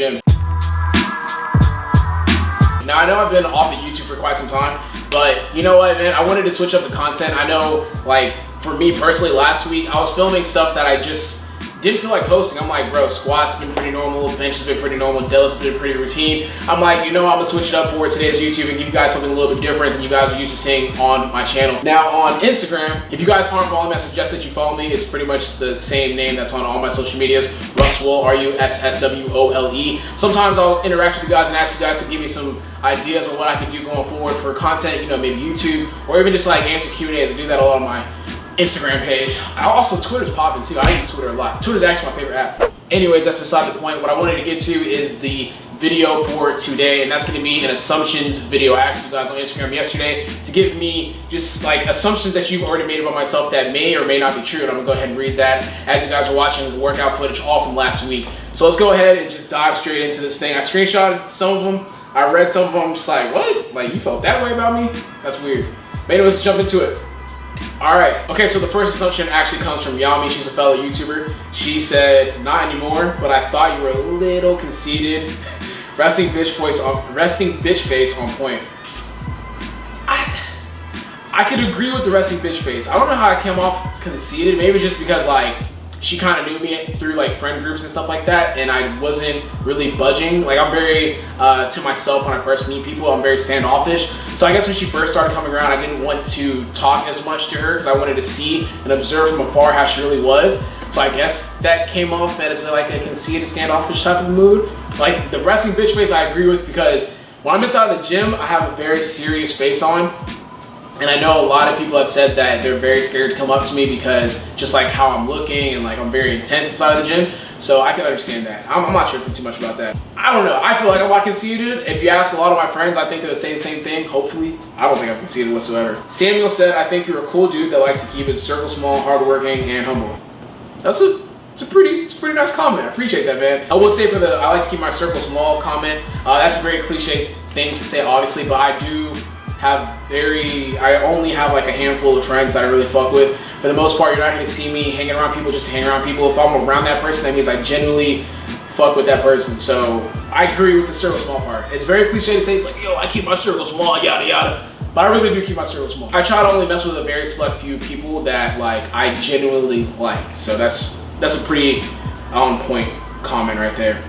gym. Now, I know I've been off of YouTube for quite some time, but you know what, man? I wanted to switch up the content. I know, like, for me personally, last week, I was filming stuff that I just didn't feel like posting. I'm like, bro, squats been pretty normal, bench has been pretty normal, deadlift's been pretty routine. I'm like, you know, I'm gonna switch it up for today's YouTube and give you guys something a little bit different than you guys are used to seeing on my channel. Now, on Instagram, if you guys aren't following me, I suggest that you follow me. It's pretty much the same name that's on all my social medias, Russel, R-U-S-S-W-O-L-E. Sometimes I'll interact with you guys and ask you guys to give me some ideas on what I can do going forward for content, you know, maybe YouTube, or even just like answer Q&As. I do that a lot on my Instagram page. Also, Twitter's popping too. I use Twitter a lot. Twitter's actually my favorite app. Anyways, that's beside the point. What I wanted to get to is the video for today, and that's going to be an assumptions video. I asked you guys on Instagram yesterday to give me just like assumptions that you've already made about myself that may or may not be true, and I'm going to go ahead and read that as you guys are watching the workout footage all from last week. So let's go ahead and just dive straight into this thing. I screenshotted some of them. I read some of them. I'm just like, what? Like, you felt that way about me? That's weird. But anyways, let's jump into it. Alright, okay, so the first assumption actually comes from Yami. She's a fellow YouTuber. She said, not anymore, but I thought you were a little conceited. Resting bitch face on point. I could agree with the resting bitch face. I don't know how I came off conceited. Maybe just because like she kind of knew me through like friend groups and stuff like that, and I wasn't really budging. Like, I'm very to myself when I first meet people. I'm very standoffish. So I guess when she first started coming around, I didn't want to talk as much to her because I wanted to see and observe from afar how she really was. So I guess that came off as like a conceited, standoffish type of mood. Like the resting bitch face, I agree with, because when I'm inside the gym, I have a very serious face on. And I know a lot of people have said that they're very scared to come up to me because just like how I'm looking and like I'm very intense inside of the gym. So I can understand that. I'm not tripping too much about that. I don't know. I feel like I'm not conceited. If you ask a lot of my friends, I think they would say the same thing, hopefully. I don't think I'm conceited whatsoever. Samuel said, I think you're a cool dude that likes to keep his circle small, hardworking, and humble. It's a pretty nice comment. I appreciate that, man. I will say for the I like to keep my circle small comment, that's a very cliche thing to say, obviously, but I do have I only have like a handful of friends that I really fuck with. For the most part, you're not gonna see me hanging around people just to hang around people. If I'm around that person, that means I genuinely fuck with that person. So I agree with the circle small part. It's very cliche to say, it's like, yo, I keep my circle small, yada yada. But I really do keep my circle small. I try to only mess with a very select few people that like I genuinely like. So that's a pretty on point comment right there.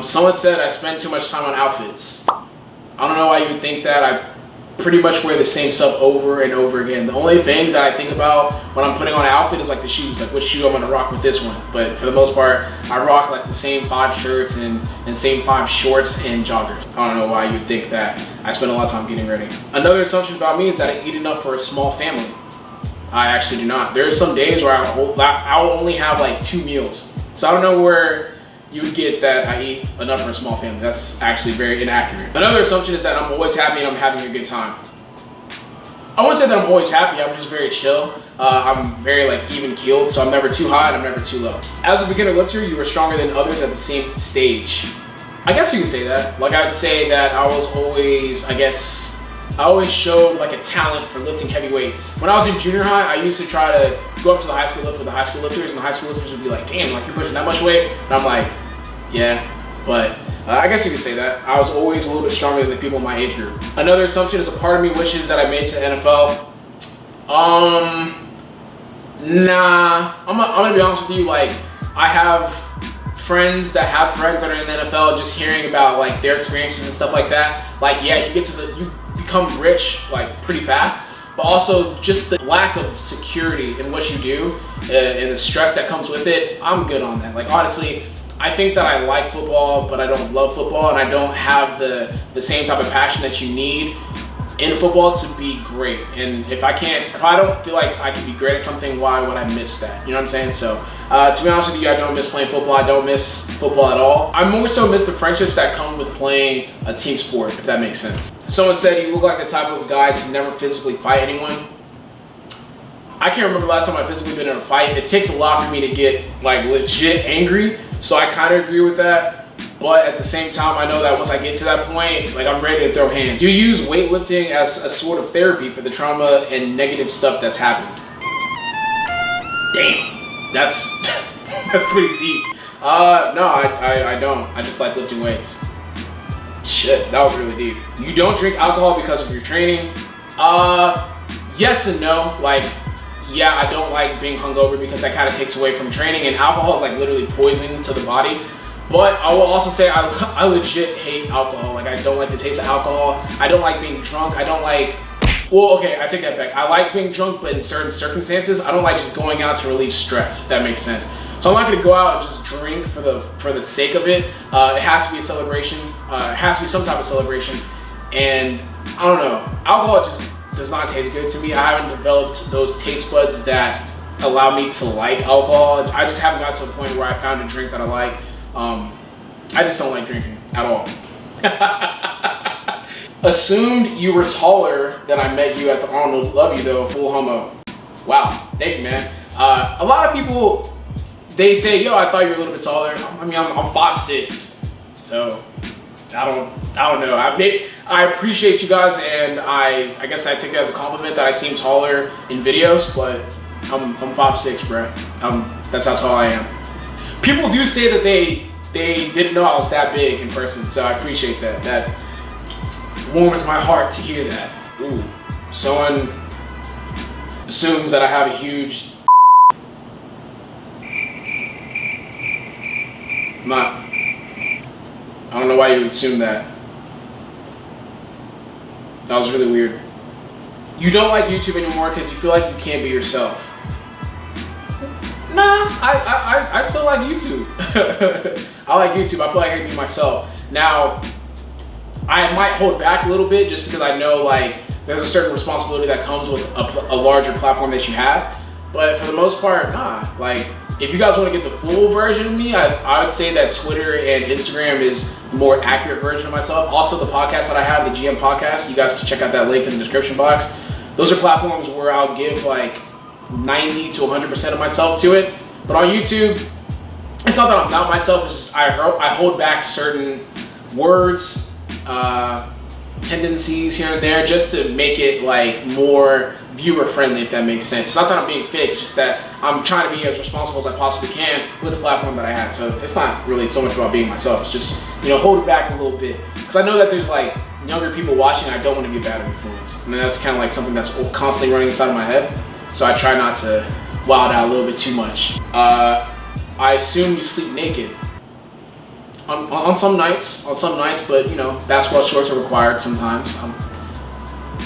Someone said I spend too much time on outfits. I don't know why you would think that. I pretty much wear the same stuff over and over again. The only thing that I think about when I'm putting on an outfit is like the shoes, like which shoe I'm gonna rock with this one. But for the most part, I rock like the same 5 shirts and same 5 shorts and joggers. I don't know why you would think that I spend a lot of time getting ready. Another assumption about me is that I eat enough for a small family. I actually do not. There are some days where I'll only have like 2 meals. So I don't know where you would get that I eat enough for a small family. That's actually very inaccurate. Another assumption is that I'm always happy and I'm having a good time. I wouldn't say that I'm always happy. I'm just very chill. I'm very like even keeled, so I'm never too high and I'm never too low. As a beginner lifter, you were stronger than others at the same stage. I guess you could say that. Like, I'd say that I was always, I always showed like a talent for lifting heavy weights. When I was in junior high, I used to try to go up to the high school lift with the high school lifters, and the high school lifters would be like, damn, like you're pushing that much weight? And I'm like, yeah, but I guess you could say that. I was always a little bit stronger than the people in my age group. Another assumption is a part of me wishes that I made to NFL. Nah, I'm gonna be honest with you, like, I have friends that have friends that are in the NFL, just hearing about like their experiences and stuff like that. Like, yeah, you become rich like pretty fast, but also just the lack of security in what you do and the stress that comes with it. I'm good on that. Like, honestly, I think that I like football, but I don't love football, and I don't have the same type of passion that you need in football to be great. And if I don't feel like I can be great at something, why would I miss that? You know what I'm saying? So to be honest with you, I don't miss playing football. I don't miss football at all. I more so miss the friendships that come with playing a team sport, if that makes sense. Someone said you look like the type of guy to never physically fight anyone. I can't remember the last time I physically been in a fight. It takes a lot for me to get like legit angry, so I kind of agree with that. But at the same time, I know that once I get to that point, like, I'm ready to throw hands. Do you use weightlifting as a sort of therapy for the trauma and negative stuff that's happened? Damn, that's pretty deep. No, I don't. I just like lifting weights. Shit, that was really deep. You don't drink alcohol because of your training? Yes and no. Like, yeah, I don't like being hungover because that kind of takes away from training, and alcohol is like literally poison to the body. But I will also say I legit hate alcohol. Like, I don't like the taste of alcohol. I don't like being drunk. I don't like, well, okay, I take that back. I like being drunk, but in certain circumstances, I don't like just going out to relieve stress, if that makes sense. So I'm not gonna go out and just drink for the sake of it. It has to be a celebration. It has to be some type of celebration. And I don't know, alcohol just does not taste good to me. I haven't developed those taste buds that allow me to like alcohol. I just haven't got to a point where I found a drink that I like. I just don't like drinking at all. Assumed you were taller than I met you at the Arnold. Love you though, full homo. Wow, thank you, man. A lot of people, they say, yo, I thought you were a little bit taller. I mean, I'm 5'6", so I don't know. I appreciate you guys, and I guess I take that as a compliment that I seem taller in videos, but I'm 5'6", bro. That's how tall I am. People do say that they didn't know I was that big in person, so I appreciate that. That warms my heart to hear that. Ooh, someone assumes that I have a huge. I don't know why you would assume that. That was really weird. You don't like YouTube anymore because you feel like you can't be yourself. Nah, I still like YouTube. I like YouTube. I feel like I can be myself. Now, I might hold back a little bit just because I know like there's a certain responsibility that comes with a larger platform that you have. But for the most part, nah. Like, if you guys want to get the full version of me, I would say that Twitter and Instagram is the more accurate version of myself. Also, the podcast that I have, the GM podcast, you guys can check out that link in the description box. Those are platforms where I'll give like 90 to 100% of myself to it. But on YouTube, it's not that I'm not myself, it's just I hold back certain words, tendencies here and there, just to make it like more viewer friendly, if that makes sense. It's not that I'm being fake, it's just that I'm trying to be as responsible as I possibly can with the platform that I have. So it's not really so much about being myself, it's just, you know, holding back a little bit. Because I know that there's like younger people watching, I don't want to be a bad influence. And that's kind of like something that's constantly running inside of my head. So I try not to wild out a little bit too much. I assume you sleep naked. On some nights, but you know, basketball shorts are required sometimes. I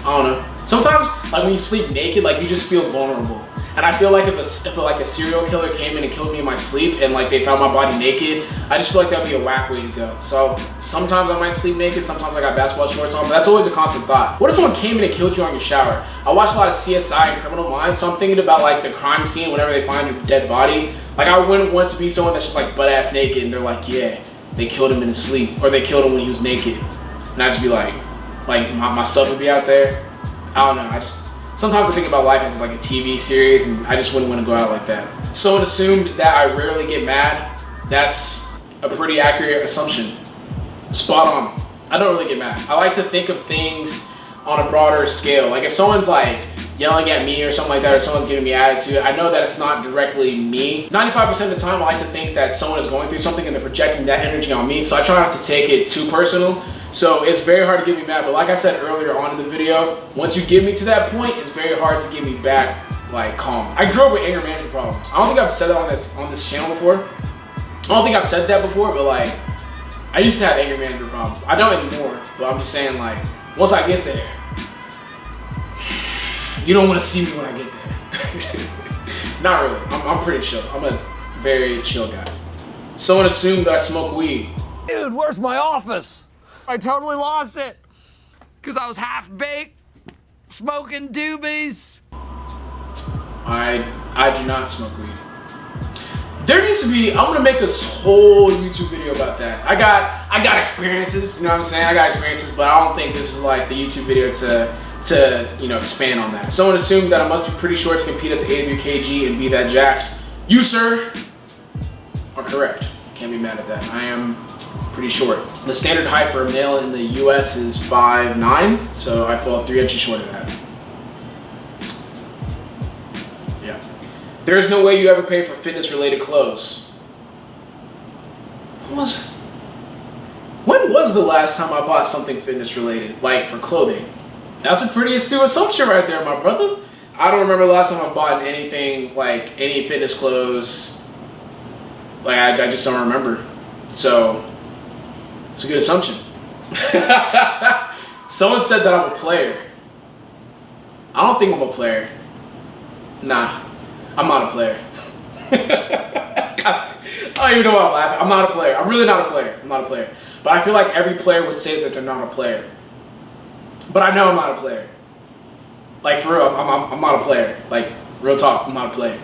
don't know. Sometimes, like when you sleep naked, like you just feel vulnerable. And I feel like if a serial killer came in and killed me in my sleep and like they found my body naked, I just feel like that'd be a whack way to go. So sometimes I might sleep naked, sometimes I got basketball shorts on, but that's always a constant thought. What if someone came in and killed you on your shower? I watch a lot of CSI and Criminal Minds, so I'm thinking about like the crime scene whenever they find your dead body. Like I wouldn't want to be someone that's just like butt ass naked and they're like, yeah, they killed him in his sleep, or they killed him when he was naked. And I'd just be like my stuff would be out there. I don't know, sometimes I think about life as like a TV series, and I just wouldn't want to go out like that. Someone assumed that I rarely get mad. That's a pretty accurate assumption. Spot on. I don't really get mad. I like to think of things on a broader scale. Like if someone's like yelling at me or something like that, or someone's giving me attitude, I know that it's not directly me. 95% of the time, I like to think that someone is going through something and they're projecting that energy on me, so I try not to take it too personal. So it's very hard to get me mad, but like I said earlier on in the video, once you get me to that point, it's very hard to get me back like calm. I grew up with anger management problems. I don't think I've said that on this channel before. I don't think I've said that before, but like I used to have anger management problems. I don't anymore, but I'm just saying like once I get there, you don't want to see me when I get there. Not really. I'm pretty chill. I'm a very chill guy. Someone assumed that I smoke weed. Dude, where's my office? I totally lost it because I was half-baked, smoking doobies. I do not smoke weed. There needs to be, I'm gonna make a whole YouTube video about that. I got experiences, you know what I'm saying? I got experiences, but I don't think this is like the YouTube video to you know, expand on that. Someone assumed that I must be pretty short to compete at the 83 kg and be that jacked. You, sir, are correct. Can't be mad at that. I am pretty short. The standard height for a male in the US is 5'9", so I fall 3 inches short of that. Yeah. There's no way you ever pay for fitness related clothes. when was the last time I bought something fitness related, like for clothing? That's a pretty astute assumption right there, my brother. I don't remember the last time I bought anything, like any fitness clothes. Like I just don't remember. So it's a good assumption. Someone said that I'm a player. I don't think I'm a player. Nah, I'm not a player. I don't even know why I'm laughing. I'm not a player. I'm really not a player. I'm not a player. But I feel like every player would say that they're not a player. But I know I'm not a player. Like for real, I'm not a player. Like real talk, I'm not a player.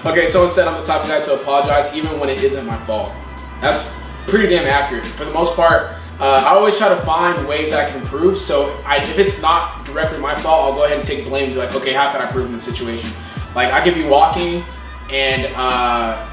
Okay, someone said I'm the type of guy to apologize even when it isn't my fault. That's pretty damn accurate. For the most part, I always try to find ways that I can improve. So if it's not directly my fault, I'll go ahead and take blame and be like, okay, how can I improve in this situation? Like I could be walking and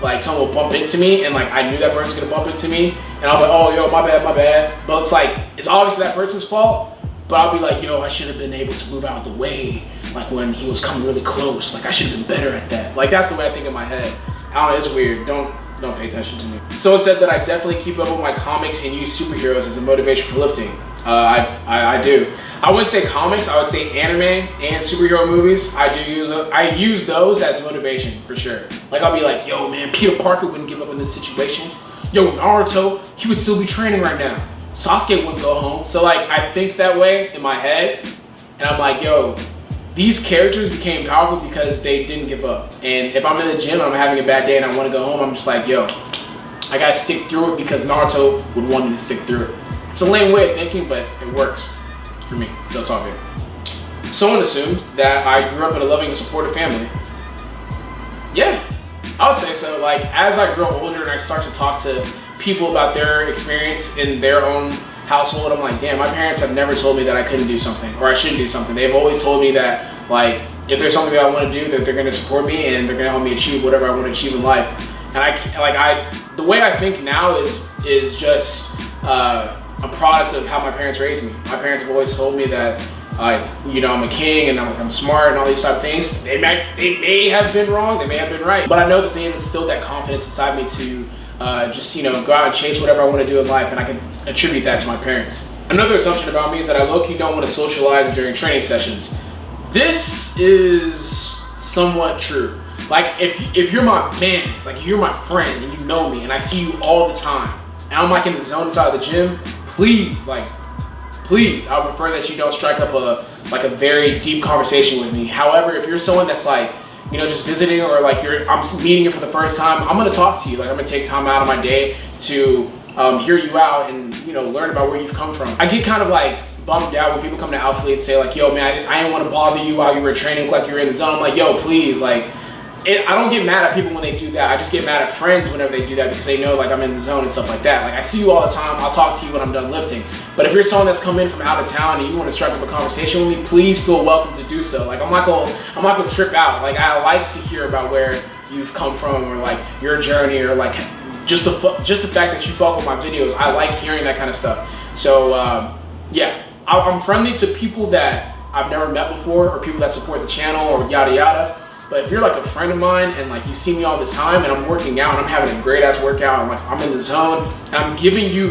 like someone will bump into me and like I knew that person's gonna bump into me and I'll be like, oh, yo, my bad. But it's like, it's obviously that person's fault, but I'll be like, yo, I should have been able to move out of the way. Like when he was coming really close, like I should have been better at that. Like that's the way I think in my head. I don't know, it's weird. Don't pay attention to me. Someone said that I definitely keep up with my comics and use superheroes as a motivation for lifting. I do. I wouldn't say comics, I would say anime and superhero movies. I use those as motivation for sure. Like I'll be like, yo man, Peter Parker wouldn't give up in this situation. Yo, Naruto, he would still be training right now. Sasuke wouldn't go home. So like I think that way in my head and I'm like, yo, these characters became powerful because they didn't give up. And if I'm in the gym and I'm having a bad day and I want to go home, I'm just like, yo, I gotta stick through it because Naruto would want me to stick through it. It's a lame way of thinking, but it works for me, so it's all good. Someone assumed that I grew up in a loving and supportive family. Yeah, I would say so. Like, as I grow older and I start to talk to people about their experience in their own household, I'm like, damn, my parents have never told me that I couldn't do something or I shouldn't do something. They've always told me that, like, if there's something that I want to do, that they're going to support me and they're going to help me achieve whatever I want to achieve in life. And the way I think now is just a product of how my parents raised me. My parents have always told me that, I'm a king and I'm smart and all these type of things. They may have been wrong, they may have been right, but I know that they instilled that confidence inside me to just go out and chase whatever I want to do in life, and I can attribute that to my parents. Another assumption about me is that I low-key don't want to socialize during training sessions. This is somewhat true. Like if you're my man, it's like you're my friend and you know me and I see you all the time and I'm like in the zone inside of the gym, please, I would prefer that you don't strike up a very deep conversation with me. However, if you're someone that's like, just visiting or like I'm meeting you for the first time, I'm gonna talk to you. Like I'm gonna take time out of my day to hear you out and learn about where you've come from. I get kind of like bummed out when people come to Alphalete and say like, yo man, I didn't want to bother you while you were training, like you were in the zone. I'm like, yo, please, I don't get mad at people when they do that. I just get mad at friends whenever they do that because they know like I'm in the zone and stuff like that. Like I see you all the time, I'll talk to you when I'm done lifting. But if you're someone that's come in from out of town and you want to strike up a conversation with me, please feel welcome to do so. Like I'm not gonna trip out. Like I like to hear about where you've come from or like your journey or like just the fact that you fuck with my videos. I like hearing that kind of stuff. So yeah, I'm friendly to people that I've never met before or people that support the channel or yada yada. But if you're like a friend of mine and like you see me all the time and I'm working out and I'm having a great ass workout and like I'm in the zone and I'm giving you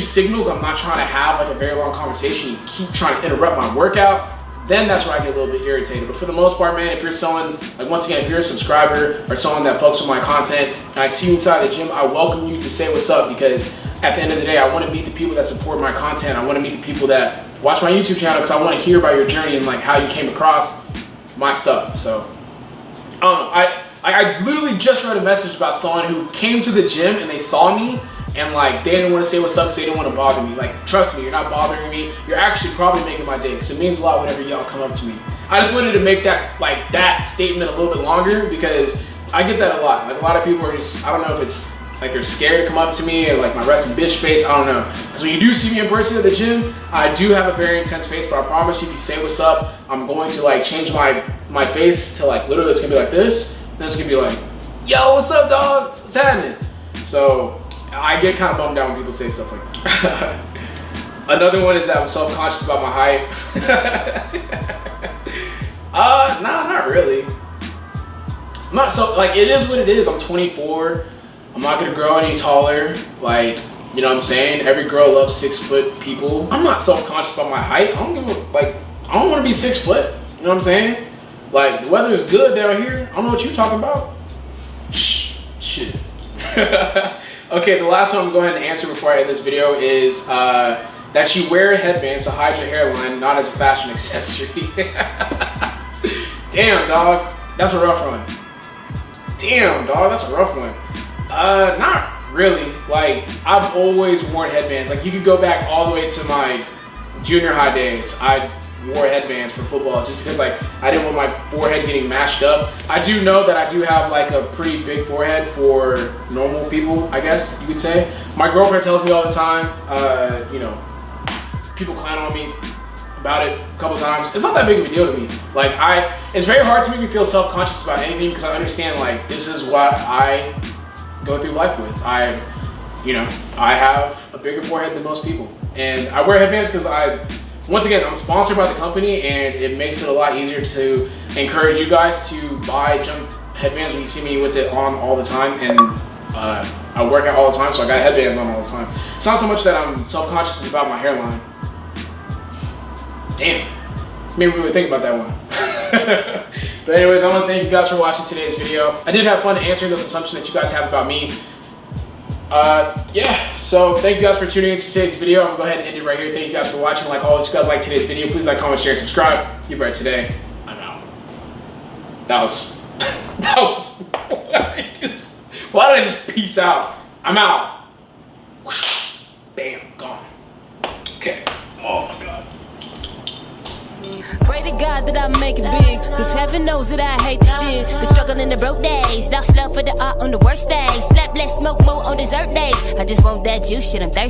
signals, I'm not trying to have like a very long conversation, you keep trying to interrupt my workout, then that's where I get a little bit irritated. But for the most part, man, if you're someone, like once again, if you're a subscriber or someone that fucks with my content and I see you inside the gym, I welcome you to say what's up because at the end of the day, I want to meet the people that support my content. I want to meet the people that watch my YouTube channel because I want to hear about your journey and like how you came across my stuff. So I don't know. I literally just read a message about someone who came to the gym and they saw me and like they didn't want to say what's up because they didn't want to bother me. Like trust me, you're not bothering me. You're actually probably making my day because it means a lot whenever y'all come up to me. I just wanted to make that statement a little bit longer because I get that a lot. Like a lot of people are just, I don't know if it's like they're scared to come up to me and like my resting bitch face, I don't know. Because when you do see me in person at the gym, I do have a very intense face, but I promise you if you say what's up, I'm going to like change my face to like literally it's gonna be like this, then it's gonna be like, yo, what's up dog? What's happening? So I get kind of bummed out when people say stuff like that. Another one is that I'm self-conscious about my height. Nah, not really. Not so, like it is what it is. I'm 24. I'm not gonna grow any taller. Like, you know what I'm saying? Every girl loves 6 foot people. I'm not self-conscious about my height. I don't want to be 6 foot. You know what I'm saying? Like, the weather is good down here. I don't know what you're talking about. Shit. Okay, the last one I'm going to answer before I end this video is that you wear headbands to hide your hairline, not as a fashion accessory. Damn, dog. That's a rough one. Damn, dog. That's a rough one. Not really. Like, I've always worn headbands. Like, you could go back all the way to my junior high days. I wore headbands for football just because, like, I didn't want my forehead getting mashed up. I do know that I do have, like, a pretty big forehead for normal people, I guess you could say. My girlfriend tells me all the time, you know, people clown on me about it a couple times. It's not that big of a deal to me. Like, it's very hard to make me feel self-conscious about anything because I understand, like, this is what I go through life with. You know, I have a bigger forehead than most people. And I wear headbands because once again, I'm sponsored by the company, and it makes it a lot easier to encourage you guys to buy junk headbands when you see me with it on all the time. And I work out all the time, so I got headbands on all the time. It's not so much that I'm self-conscious about my hairline. Damn, made me really think about that one. But anyways, I want to thank you guys for watching today's video. I did have fun answering those assumptions that you guys have about me. Yeah, so thank you guys for tuning into today's video. I'm gonna go ahead and end it right here. Thank you guys for watching. Like always, if you guys like today's video, please like, comment, share, and subscribe. You're right today. I'm out. That was why did I just peace out? I'm out. Bam, gone. Okay. Oh my God. Pray to God that I make it big, cause heaven knows that I hate the shit. The struggle in the broke days, lost love for the art on the worst days. Slap less, smoke more on dessert days. I just want that juice shit, I'm thirsty.